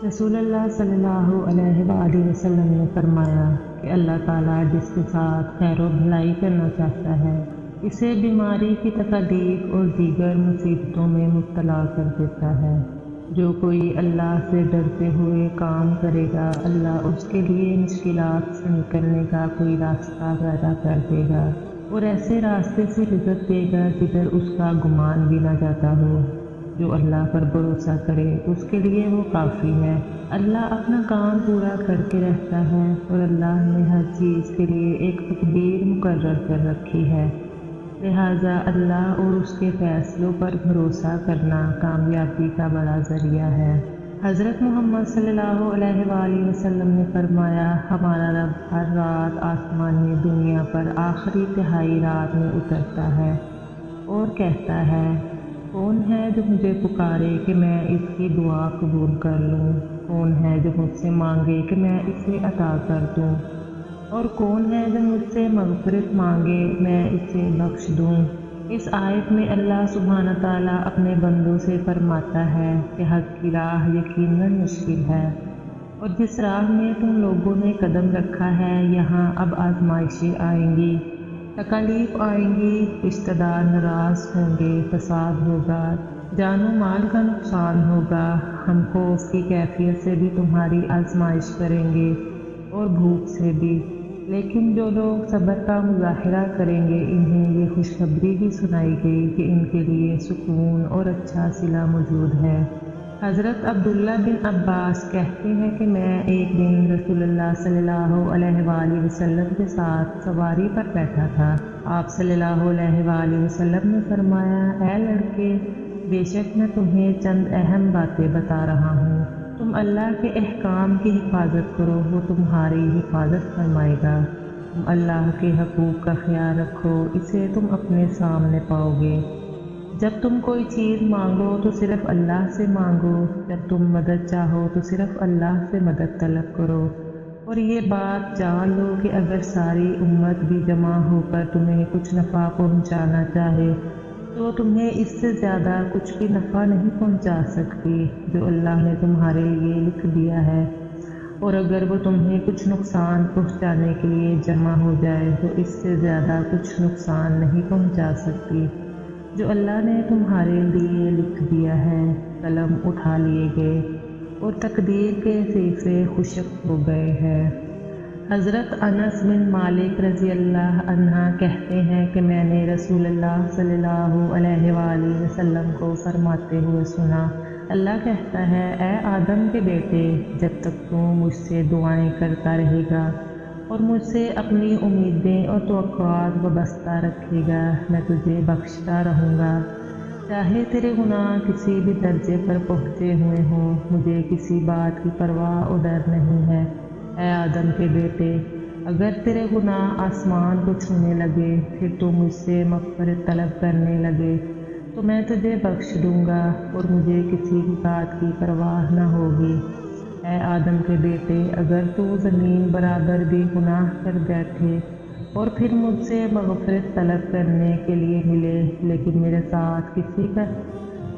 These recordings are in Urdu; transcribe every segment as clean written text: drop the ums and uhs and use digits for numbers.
رسول اللہ صلی اللہ علیہ وآلہ وسلم نے فرمایا کہ اللہ تعالیٰ جس کے ساتھ خیر و بھلائی کرنا چاہتا ہے اسے بیماری کی تکلیف اور دیگر مصیبتوں میں مبتلا کر دیتا ہے۔ جو کوئی اللہ سے ڈرتے ہوئے کام کرے گا، اللہ اس کے لیے مشکلات سے نکلنے کا کوئی راستہ پیدا کر دے گا اور ایسے راستے سے رزق دے گا جدھر اس کا گمان بھی نہ جاتا ہو۔ جو اللہ پر بھروسہ کرے اس کے لیے وہ کافی ہے۔ اللہ اپنا کام پورا کرتے رہتا ہے اور اللہ نے ہر چیز کے لیے ایک تقدیر مقرر کر رکھی ہے، لہٰذا اللہ اور اس کے فیصلوں پر بھروسہ کرنا کامیابی کا بڑا ذریعہ ہے۔ حضرت محمد صلی اللہ علیہ وآلہ وسلم نے فرمایا، ہمارا رب ہر رات آسمانی دنیا پر آخری تہائی رات میں اترتا ہے اور کہتا ہے، کون ہے جو مجھے پکارے کہ میں اس کی دعا قبول کر لوں؟ کون ہے جو مجھ سے مانگے کہ میں اسے عطا کر دوں؟ اور کون ہے جو مجھ سے مغفرت مانگے میں اسے بخش دوں؟ اس آیت میں اللہ سبحانہ تعالیٰ اپنے بندوں سے فرماتا ہے کہ حق کی راہ یقیناً مشکل ہے، اور جس راہ میں تم لوگوں نے قدم رکھا ہے یہاں اب آزمائشیں آئیں گی، تکالیف آئیں گی، رشتہ دار ناراض ہوں گے، فساد ہوگا، جان و مال کا نقصان ہوگا، ہم خوف کی کیفیت سے بھی تمہاری آزمائش کریں گے اور بھوک سے بھی، لیکن جو لوگ صبر کا مظاہرہ کریں گے انہیں یہ خوشخبری بھی سنائی گئی کہ ان کے لیے سکون اور اچھا صلہ موجود ہے۔ حضرت عبداللہ بن عباس کہتے ہیں کہ میں ایک دن رسول اللہ صلی اللہ علیہ وآلہ وسلم کے ساتھ سواری پر بیٹھا تھا۔ آپ صلی اللہ علیہ وآلہ وسلم نے فرمایا، اے لڑکے، بے شک میں تمہیں چند اہم باتیں بتا رہا ہوں، تم اللہ کے احکام کی حفاظت کرو، وہ تمہاری حفاظت فرمائے گا۔ تم اللہ کے حقوق کا خیال رکھو، اسے تم اپنے سامنے پاؤ گے۔ جب تم کوئی چیز مانگو تو صرف اللہ سے مانگو، جب تم مدد چاہو تو صرف اللہ سے مدد طلب کرو، اور یہ بات جان لو کہ اگر ساری امت بھی جمع ہو کر تمہیں کچھ نفع پہنچانا چاہے تو تمہیں اس سے زیادہ کچھ بھی نفع نہیں پہنچا سکتی جو اللہ نے تمہارے لیے لکھ دیا ہے، اور اگر وہ تمہیں کچھ نقصان پہنچانے کے لیے جمع ہو جائے تو اس سے زیادہ کچھ نقصان نہیں پہنچا سکتی جو اللہ نے تمہارے لیے لکھ دیا ہے۔ قلم اٹھا لیے گئے اور تقدیر کے صحیفے خشک ہو گئے ہیں۔ حضرت انس بن مالک رضی اللہ عنہ کہتے ہیں کہ میں نے رسول اللہ صلی اللہ علیہ وآلہ وسلم کو فرماتے ہوئے سنا، اللہ کہتا ہے، اے آدم کے بیٹے، جب تک تو مجھ سے دعائیں کرتا رہے گا اور مجھ سے اپنی امیدیں اور توقعات وابستہ رکھے گا، میں تجھے بخشتا رہوں گا، چاہے تیرے گناہ کسی بھی درجے پر پہنچے ہوئے ہوں، مجھے کسی بات کی پرواہ اور ڈر نہیں ہے۔ اے آدم کے بیٹے، اگر تیرے گناہ آسمان کو چھونے لگے پھر تو مجھ سے مغفرت طلب کرنے لگے تو میں تجھے بخش دوں گا اور مجھے کسی بھی بات کی پرواہ نہ ہوگی۔ اے آدم کے بیٹے، اگر تو زمین برابر بھی گناہ کر بیٹھے اور پھر مجھ سے مغفرت طلب کرنے کے لیے ملے لیکن میرے ساتھ کسی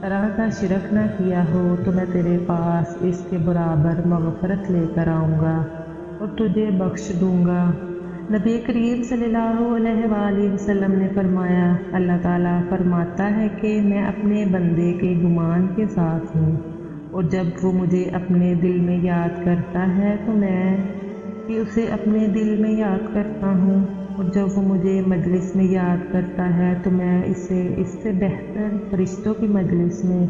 طرح کا شرک نہ کیا ہو تو میں تیرے پاس اس کے برابر مغفرت لے کر آؤں گا اور تجھے بخش دوں گا۔ نبی کریم صلی اللہ علیہ وآلہ وسلم نے فرمایا، اللہ تعالیٰ فرماتا ہے کہ میں اپنے بندے کے گمان کے ساتھ ہوں، اور جب وہ مجھے اپنے دل میں یاد کرتا ہے تو میں بھی اسے اپنے دل میں یاد کرتا ہوں، اور جب وہ مجھے مجلس میں یاد کرتا ہے تو میں اسے اس سے بہتر فرشتوں کی مجلس میں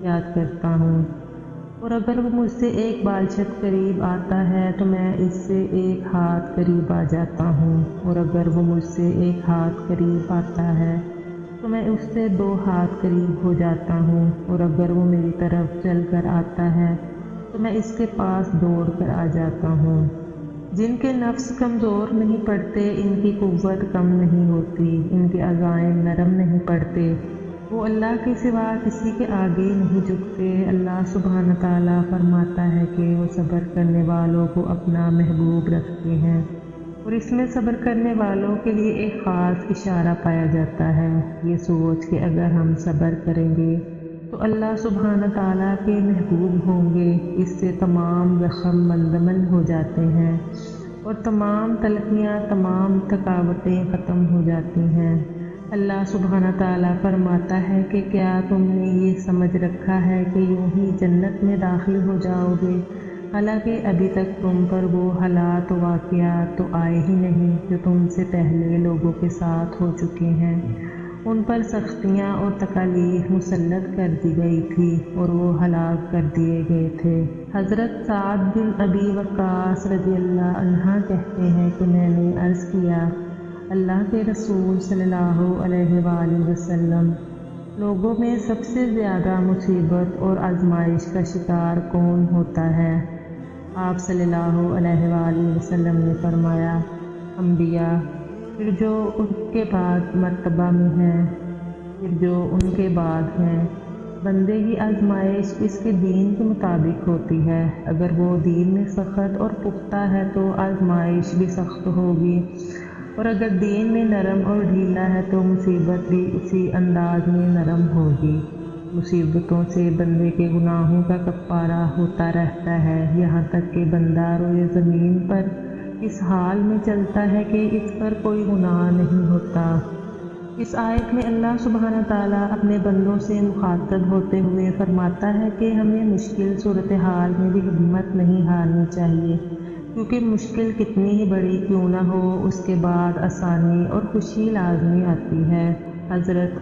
یاد کرتا ہوں، اور اگر وہ مجھ سے ایک بالشت قریب آتا ہے تو میں اس سے ایک ہاتھ قریب آ جاتا ہوں، اور اگر وہ مجھ سے ایک ہاتھ قریب آتا ہے تو میں اس سے 2 ہاتھ قریب ہو جاتا ہوں، اور اگر وہ میری طرف چل کر آتا ہے تو میں اس کے پاس دوڑ کر آ جاتا ہوں۔ جن کے نفس کمزور نہیں پڑتے ان کی قوت کم نہیں ہوتی، ان کے عزائم نرم نہیں پڑتے، وہ اللہ کے سوا کسی کے آگے نہیں جھکتے۔ اللہ سبحانہ تعالیٰ فرماتا ہے کہ وہ صبر کرنے والوں کو اپنا محبوب رکھتے ہیں، اور اس میں صبر کرنے والوں کے لیے ایک خاص اشارہ پایا جاتا ہے، یہ سوچ کہ اگر ہم صبر کریں گے تو اللہ سبحانہ تعالیٰ کے محبوب ہوں گے، اس سے تمام زخم منجمد ہو جاتے ہیں اور تمام تلخیاں، تمام تھکاوٹیں ختم ہو جاتی ہیں۔ اللہ سبحانہ تعالیٰ فرماتا ہے کہ کیا تم نے یہ سمجھ رکھا ہے کہ یوں ہی جنت میں داخل ہو جاؤ گے، حالانکہ ابھی تک تم پر وہ حالات و واقعات تو آئے ہی نہیں جو تم سے پہلے لوگوں کے ساتھ ہو چکے ہیں۔ ان پر سختیاں اور تکالیف مسلط کر دی گئی تھی اور وہ ہلاک کر دیے گئے تھے۔ حضرت سعد بن ابی وقاص رضی اللہ عنہ کہتے ہیں کہ میں نے عرض کیا، اللہ کے رسول صلی اللہ علیہ وآلہ وسلم، لوگوں میں سب سے زیادہ مصیبت اور آزمائش کا شکار کون ہوتا ہے؟ آپ صلی اللہ علیہ وآلہ وسلم نے فرمایا، انبیاء، پھر جو ان کے بعد مرتبہ میں ہیں، پھر جو ان کے بعد ہیں۔ بندے کی آزمائش اس کے دین کے مطابق ہوتی ہے، اگر وہ دین میں سخت اور پختہ ہے تو آزمائش بھی سخت ہوگی، اور اگر دین میں نرم اور ڈھیلا ہے تو مصیبت بھی اسی انداز میں نرم ہوگی۔ مصیبتوں سے بندے کے گناہوں کا کفارہ ہوتا رہتا ہے، یہاں تک کہ بندہ روئے زمین پر اس حال میں چلتا ہے کہ اس پر کوئی گناہ نہیں ہوتا۔ اس آیت میں اللہ سبحانہ تعالیٰ اپنے بندوں سے مخاطب ہوتے ہوئے فرماتا ہے کہ ہمیں مشکل صورتحال میں بھی ہمت نہیں ہارنی چاہیے، کیونکہ مشکل کتنی ہی بڑی کیوں نہ ہو، اس کے بعد آسانی اور خوشی لازمی آتی ہے۔ حضرت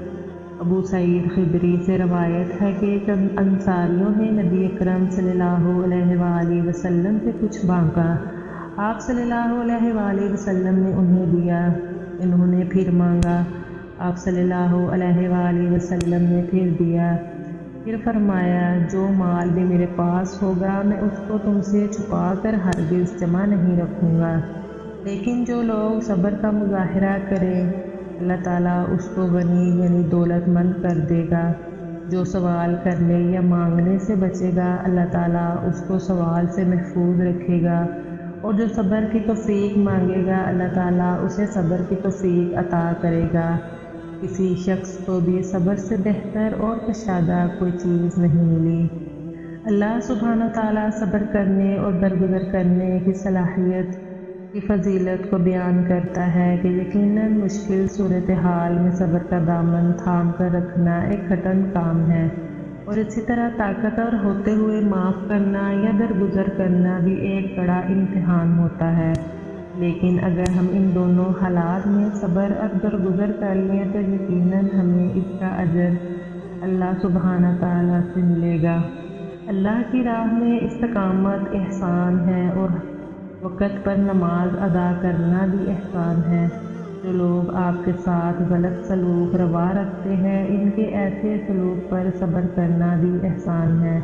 ابو سعید خدری سے روایت ہے کہ چند انصاریوں نے نبی اکرم صلی اللہ علیہ وآلہ وسلم سے کچھ مانگا، آپ صلی اللہ علیہ وآلہ وسلم نے انہیں دیا، انہوں نے پھر مانگا، آپ صلی اللہ علیہ وآلہ وسلم نے پھر دیا، پھر فرمایا، جو مال بھی میرے پاس ہوگا میں اس کو تم سے چھپا کر ہرگز جمع نہیں رکھوں گا، لیکن جو لوگ صبر کا مظاہرہ کریں اللہ تعالیٰ اس کو غنی یعنی دولت مند کر دے گا، جو سوال کرنے یا مانگنے سے بچے گا اللہ تعالیٰ اس کو سوال سے محفوظ رکھے گا، اور جو صبر کی توفیق مانگے گا اللہ تعالیٰ اسے صبر کی توفیق عطا کرے گا۔ کسی شخص کو بھی صبر سے بہتر اور کشادہ کوئی چیز نہیں ملی۔ اللہ سبحانہ تعالیٰ صبر کرنے اور درگزر کرنے کی صلاحیت کی فضیلت کو بیان کرتا ہے کہ یقیناً مشکل صورتحال میں صبر کا دامن تھام کر رکھنا ایک کٹھن کام ہے، اور اسی طرح طاقتور ہوتے ہوئے معاف کرنا یا درگزر کرنا بھی ایک بڑا امتحان ہوتا ہے، لیکن اگر ہم ان دونوں حالات میں صبر اور درگزر کر لیں تو یقیناً ہمیں اس کا اجر اللہ سبحانہ تعالیٰ سے ملے گا۔ اللہ کی راہ میں استقامت احسان ہے، اور وقت پر نماز ادا کرنا بھی احسان ہے۔ جو لوگ آپ کے ساتھ غلط سلوک روا رکھتے ہیں، ان کے ایسے سلوک پر صبر کرنا بھی احسان ہے،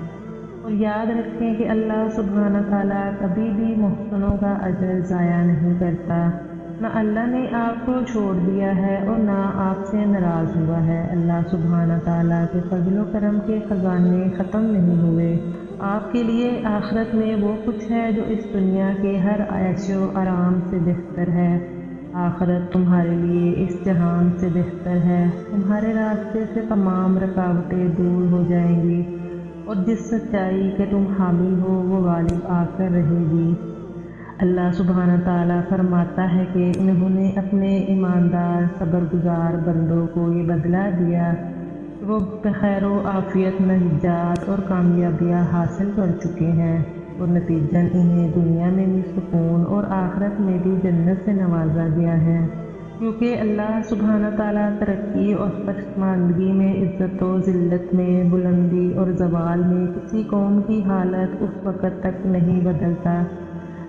اور یاد رکھیں کہ اللہ سبحانہ تعالیٰ کبھی بھی محسنوں کا اجر ضائع نہیں کرتا۔ نہ اللہ نے آپ کو چھوڑ دیا ہے اور نہ آپ سے ناراض ہوا ہے۔ اللہ سبحانہ تعالیٰ کے فضل و کرم کے خزانے ختم نہیں ہوئے۔ آپ کے لیے آخرت میں وہ کچھ ہے جو اس دنیا کے ہر عیش و آرام سے بہتر ہے۔ آخرت تمہارے لیے اس جہان سے بہتر ہے۔ تمہارے راستے سے تمام رکاوٹیں دور ہو جائیں گی، اور جس سچائی کے تم حامل ہو وہ غالب آ کر رہے گی۔ اللہ سبحانہ تعالیٰ فرماتا ہے کہ انہوں نے اپنے ایماندار صبر گزار بندوں کو یہ بدلہ دیا کہ وہ بخیر و عافیت نجات اور کامیابیاں حاصل کر چکے ہیں، اور نتیجتاً انہیں دنیا میں بھی سکون اور آخرت میں بھی جنت سے نوازا گیا ہے، کیونکہ اللہ سبحانہ تعالیٰ ترقی اور پسماندگی میں، عزت و ذلت میں، بلندی اور زوال میں کسی قوم کی حالت اس وقت تک نہیں بدلتا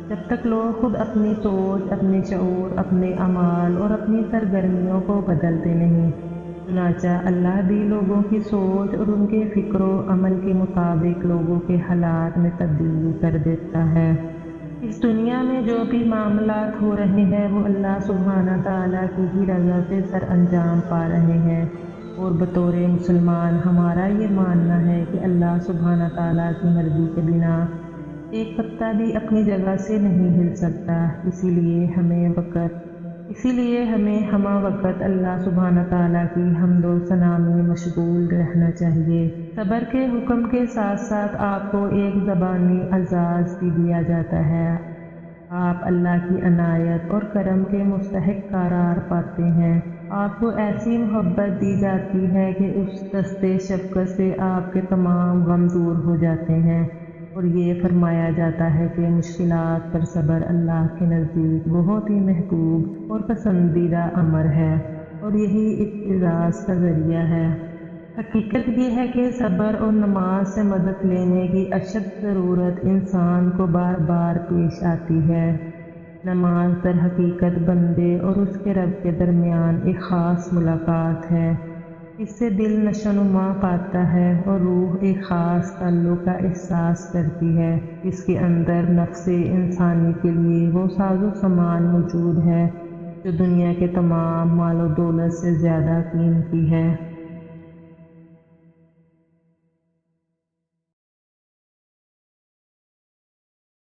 جب تک لوگ خود اپنی سوچ، اپنے شعور، اپنے اعمال اور اپنی سرگرمیوں کو بدلتے نہیں۔ چنانچہ اللہ بھی لوگوں کی سوچ اور ان کے فکر و عمل کے مطابق لوگوں کے حالات میں تبدیلی کر دیتا ہے۔ اس دنیا میں جو بھی معاملات ہو رہے ہیں وہ اللہ سبحانہ تعالیٰ کی ہی رضا سے سر انجام پا رہے ہیں، اور بطور مسلمان ہمارا یہ ماننا ہے کہ اللہ سبحانہ تعالیٰ کی مرضی کے بنا ایک پتا بھی اپنی جگہ سے نہیں ہل سکتا۔ اسی لیے ہمیں وقت اسی لیے ہمیں ہمہ وقت اللہ سبحانہ تعالیٰ کی حمد و ثنا میں مشغول رہنا چاہیے۔ صبر کے حکم کے ساتھ ساتھ آپ کو ایک زبانی اعزاز بھی دیا جاتا ہے۔ آپ اللہ کی عنایت اور کرم کے مستحق قرار پاتے ہیں۔ آپ کو ایسی محبت دی جاتی ہے کہ اس دستے شفقت سے آپ کے تمام غم دور ہو جاتے ہیں، اور یہ فرمایا جاتا ہے کہ مشکلات پر صبر اللہ کے نزدیک بہت ہی محبوب اور پسندیدہ امر ہے، اور یہی اعزاز کا ذریعہ ہے۔ حقیقت یہ ہے کہ صبر اور نماز سے مدد لینے کی اشد ضرورت انسان کو بار بار پیش آتی ہے۔ نماز در حقیقت بندے اور اس کے رب کے درمیان ایک خاص ملاقات ہے۔ اس سے دل نشوونما پاتا ہے اور روح ایک خاص تعلق کا احساس کرتی ہے۔ اس کے اندر نفس انسانی کے لیے وہ ساز و سامان موجود ہے جو دنیا کے تمام مال و دولت سے زیادہ قیمتی ہے۔